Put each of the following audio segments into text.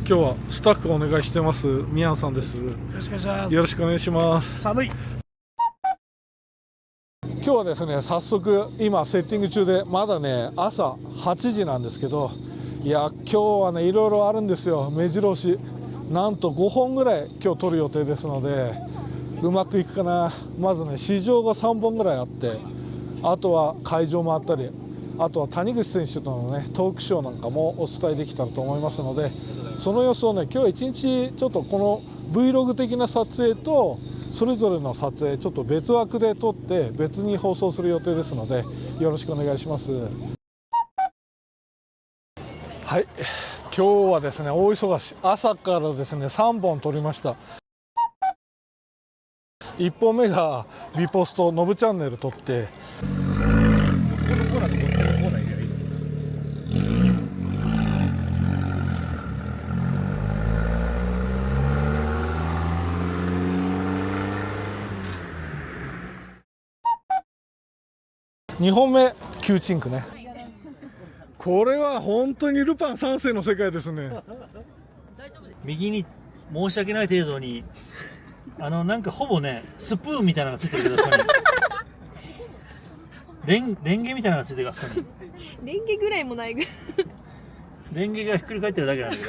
今日はスタッフお願いしてます。ミヤンさんです。よろしくお願いします。よろしくお願いします。寒い。今日はですね、早速今セッティング中で、まだね朝8時なんですけど、いや今日はねいろいろあるんですよ。目白押しなんと5本ぐらい今日取る予定ですので、うまくいくかな。まずね市場が3本ぐらいあって、あとは会場もあったり、あとは谷口選手とのねトークショーなんかもお伝えできたらと思いますので、その様子をね今日一日ちょっとこの Vlog 的な撮影とそれぞれの撮影ちょっと別枠で撮って別に放送する予定ですので、よろしくお願いします。はい、今日はですね大忙し、朝からですね3本撮りました。1本目がリポストのぶチャンネル撮って、2本目キューチンクね。これは本当にルパン三世の世界ですね。右に申し訳ない程度になんかほぼねスプーンみたいなのがついてるけど、そこにレンゲみたいなのがついてるから、そこにレンゲぐらいもないぐらい。レンゲがひっくり返ってるだけなんだけ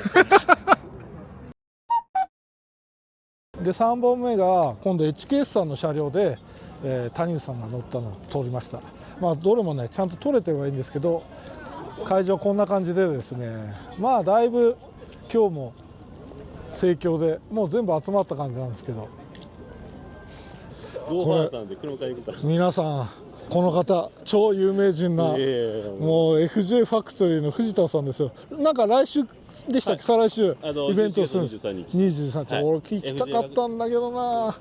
ど。で3本目が今度 HKS さんの車両で、谷口さんが乗ったのを撮りました。まあどれもねちゃんと撮れてはいいんですけど、会場こんな感じでですね、まあだいぶ今日も盛況でもう全部集まった感じなんですけど、これ皆さんこの方超有名人な、もう FJ ファクトリーの藤田さんですよ。なんか来週でしたっけ、再来週イベントをするんです。23日、俺聞きたかったんだけどな。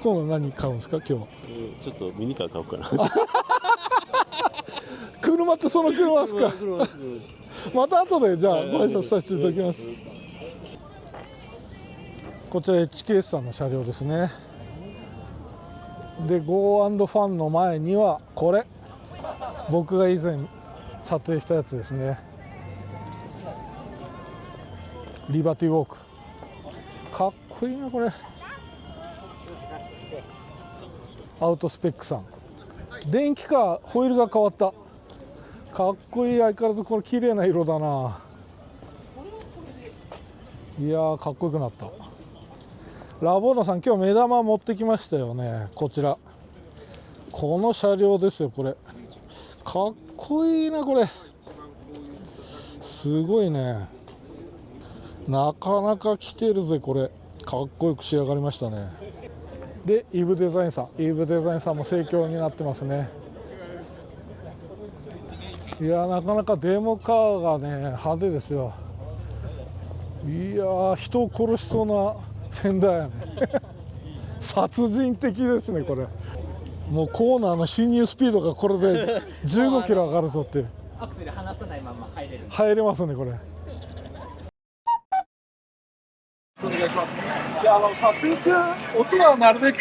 今度何買うんですか今日。ちょっとミニカー買おうかな。車ってその車ですか。また後でじゃあご挨拶させていただきます。こちら HKS さんの車両ですね。で Go& ファンの前にはこれ、僕が以前撮影したやつですね。リバティウォークかっこいいなこれ。アウトスペックさん、電気カーホイールが変わった、かっこいい。相変わらずこれ綺麗な色だな。いやーかっこよくなった。ラボーナさん今日目玉持ってきましたよね。こちらこの車両ですよ。これかっこいいな。これすごいね。なかなか来てるぜ。これかっこよく仕上がりましたね。でイブデザインさん、イブデザインさんも盛況になってますね。いやなかなかデモカーがね派手ですよ。いや人を殺しそうなフェンダーやね。殺人的ですねこれ。もうコーナーの進入スピードがこれで15キロ上がるぞって。アクセル離さないまま入れる。入れますねこれ。お願いします。いや撮影中音はなるべく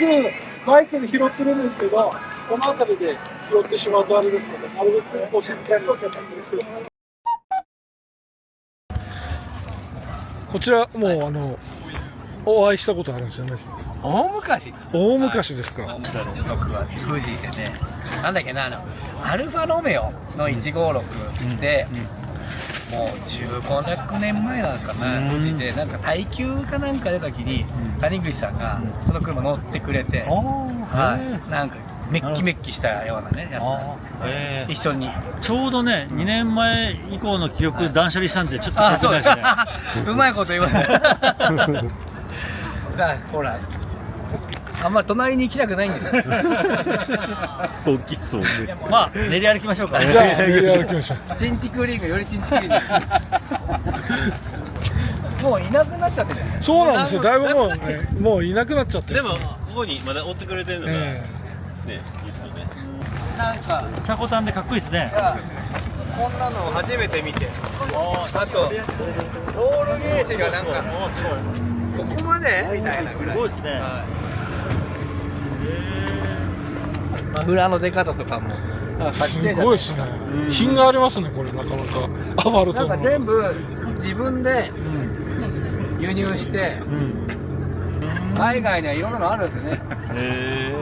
マイクで拾ってるんですけど、この辺りで拾ってしまうとあれですので、なるべくお静かにお客さんですけど。こちらもうお会いしたことあるんですよね。大昔。大昔ですか。僕は富士でね、なんだっけな、アルファロメオの156で、もう15、6年前なんかな、富士でなんか耐久かなんか出た時に谷口さんがその車乗ってくれて、はい、なんかメッキメッキしたようなねやつ、一緒にちょうどね2年前以降の記憶断捨離したんでちょっと書いてないですね。うまいこと言わない。ほらあんまり隣に行きたくないんですよ。大きそうね。まあ練り歩きましょうか。じゃあ練り歩きましょう。チンチクリングよりチンチクリング。もういなくなっちゃってる。そうなんですよ。だいぶもういなくなっちゃってる。でもここにまだ追ってくれてるのがね、いいっすよね。なんかシャコタンでかっこいいですね。こんなの初めて見て、あとロールゲージがなんかここまでみたいなぐらい。すごいですね。マフラーの出方とかもすごいですね。品がありますね、これなかなか。アファルトの。なんか全部自分で輸入して、海外にはいろんなのあるんですね。へえ。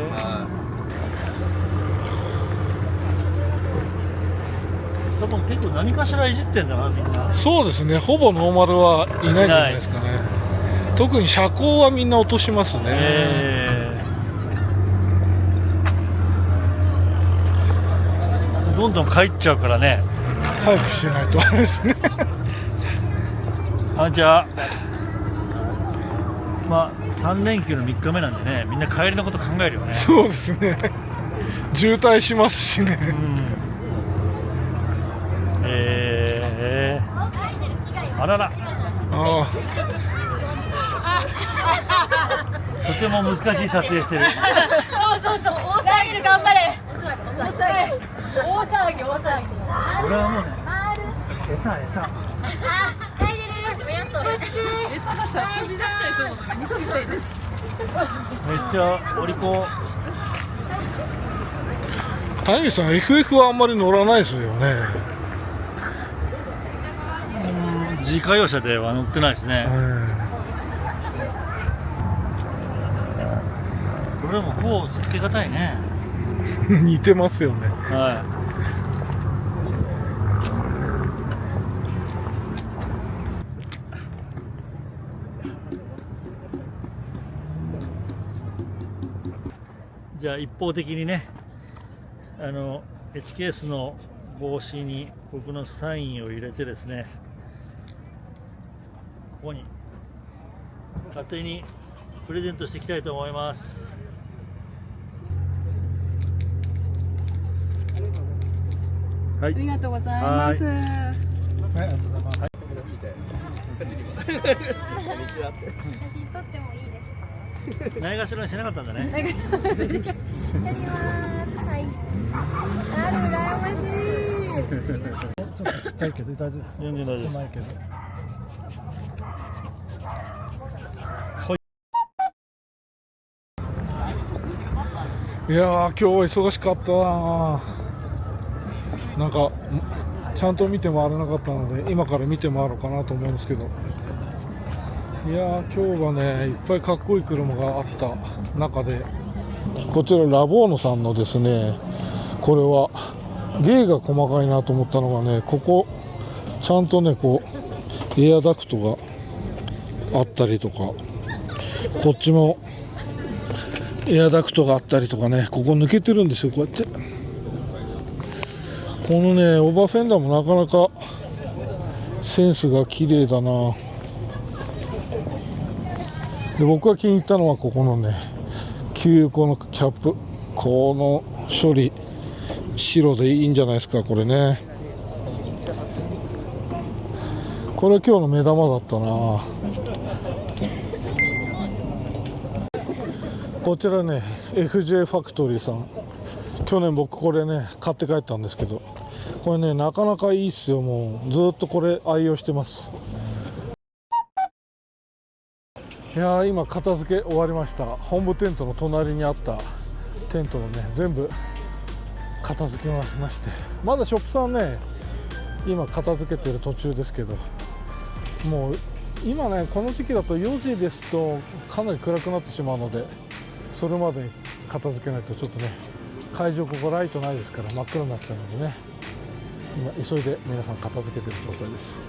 多分結構何かしらいじってんだな、みんな。そうですね、ほぼノーマルはいないんじゃないですかね。特に車高はみんな落としますね。どんどん帰っちゃうからね。早くしないとあれですね。あ、じゃあまあ3連休の3日目なんでね、みんな帰りのこと考えるよね。そうですね。渋滞しますしね。あらら。あとても難しい撮影してる。そう大騒ぎ頑張れ。大騒ぎ。俺はもうね、餌。めっちゃお利口。谷口さん、FF はあんまり乗らないですよね。自家用車では乗ってないですね。これもこうつけがたいね。似てますよね。はい。じゃあ一方的にね、HKS の帽子に僕のサインを入れてですね、ここに勝手にプレゼントしていきたいと思います。はい、ありがとうございます。はい、ありがとうございます。撮ってもいいですか？ないがしろにしなかったんだね。やります。はい。羨ましい。ちょっとちっちゃいけど大丈夫ですか？全然大丈夫。狭いけど。いやー、今日は忙しかったな。なんかちゃんと見て回れなかったので、今から見て回ろうかなと思うんですけど、いやー、今日はね、いっぱいかっこいい車があった中で、こちらラボーノさんのですね、これは芸が細かいなと思ったのがね、ここちゃんとね、こうエアダクトがあったりとか、こっちもエアダクトがあったりとかね、ここ抜けてるんですよ、こうやって。このね、オーバーフェンダーもなかなかセンスが綺麗だな。で、僕が気に入ったのはここのね、給油口のキャップ、この処理白でいいんじゃないですか、これね。これ今日の目玉だったな。こちらね、FJ ファクトリーさん、去年僕これね買って帰ったんですけど、これねなかなかいいっすよ。もうずっとこれ愛用してます。いやー、今片付け終わりました。本部テントの隣にあったテントのね全部片付け終わりまして、まだショップさんね今片付けてる途中ですけど、もう今ねこの時期だと4時ですとかなり暗くなってしまうので、それまで片付けないとちょっとね、会場ここライトないですから真っ暗になっちゃうのでね、今急いで皆さん片付けてる状態です。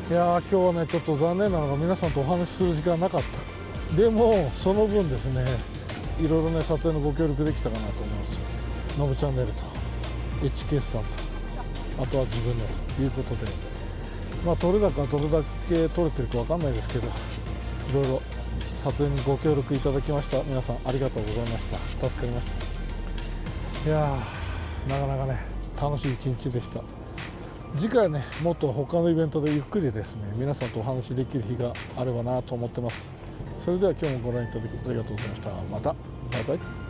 いやー、今日はねちょっと残念なのが皆さんとお話しする時間なかった。でもその分ですね、いろいろね撮影のご協力できたかなと思います。ノブチャンネルと HKS さんと、あとは自分のということで、まあどれだけ撮れてるかわかんないですけど、いろいろ撮影にご協力いただきました皆さんありがとうございました。助かりました。いやー、なかなかね楽しい一日でした。次回はねもっと他のイベントでゆっくりですね皆さんとお話しできる日があればなと思ってます。それでは今日もご覧いただきありがとうございました。またバイバイ。